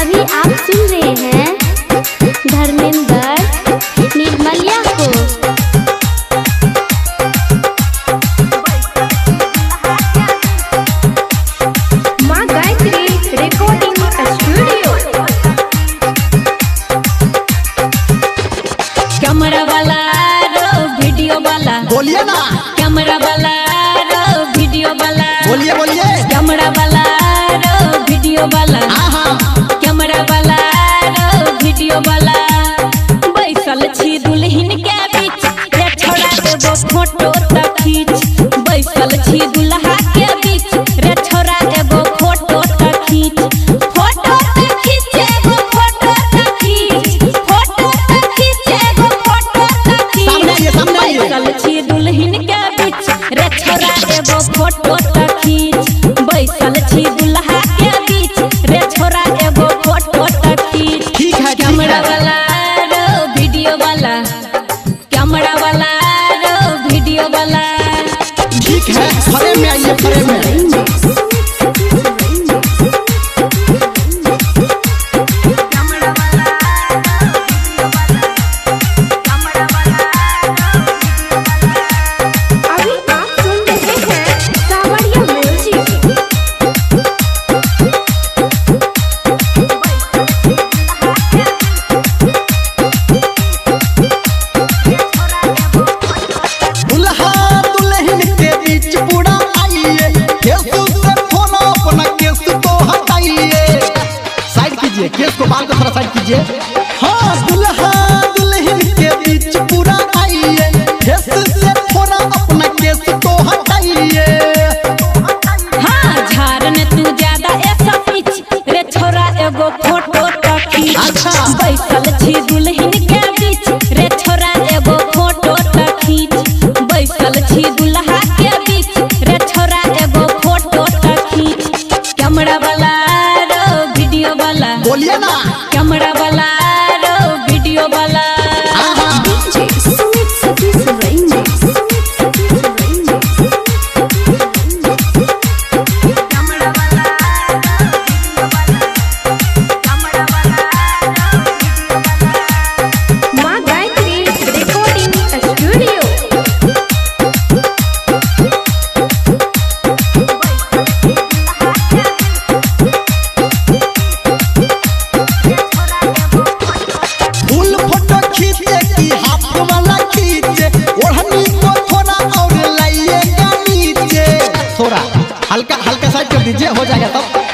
अभी आप सुन रहे हैं धर्मेंद्र निर्मलिया को। माँ गायत्री रिकॉर्डिंग स्टूडियो। कैमरा वाला रो वीडियो वाला बोलिए ना। कैमरा वाला रो वीडियो वाला बोलिए बोलिए। कैमरा वाला रो वीडियो वाला कैमरा वाला रो वीडियो वाला बैसल छी दुल्हन के बीच रे छोड़ा देबो फोटो त खींच। बैसल छी दुल्हा के बीच रे छोड़ा देबो फोटो त खींच। फोटो त खींच एगो फोटो त खींच। फोटो त खींच एगो फोटो त खींच। बैसल छी दुल्हन के बीच रे छोड़ा देबो फोटो त खींच। बैसल छी दुल्हा के बीच रे छोड़ा एगो फोटो त खींच। ठीक है कैमरा वाला रो वीडियो वाला कैमरा वाला रो वीडियो वाला। ठीक है फ्रेम में आइए फ्रेम में। अभी आप सुन रहे हैं सावरिया म्यूजिक। दुल्हा दुल्हन के बीच पूरा आइए। केस से फोन अपना केस को हटाइए। साइड कीजिए केस को, बाल को थोड़ा साइड कीजिए। हाँ दुल्हा दुल्हन के बीच पूरा आइए। केस से फोन अपना केस को हटाइए। हाँ झारने तू ज्यादा ऐसा पीछ रे छोरा एगो फोटो त खींच। अच्छा। बैसल छी दुल्हन के बीच रे छोरा एगो फोटो त खींच। बैसल छी दुल्हा के बीच रे छोरा एगो फोटो त खींच। कैमरा वाला रो वीडियो वाला बोलिए ना। कैमरा वाला रो वीडियो वाला। माँ गायत्री रिकॉर्डिंग स्टूडियो। फुल फोटो खींचे की हाफ वाला खींचे। ओढ़नी को थोड़ा और लाइएगा नीचे। थोड़ा हल्का हल्का साइड कर दीजिए, हो जाएगा तब।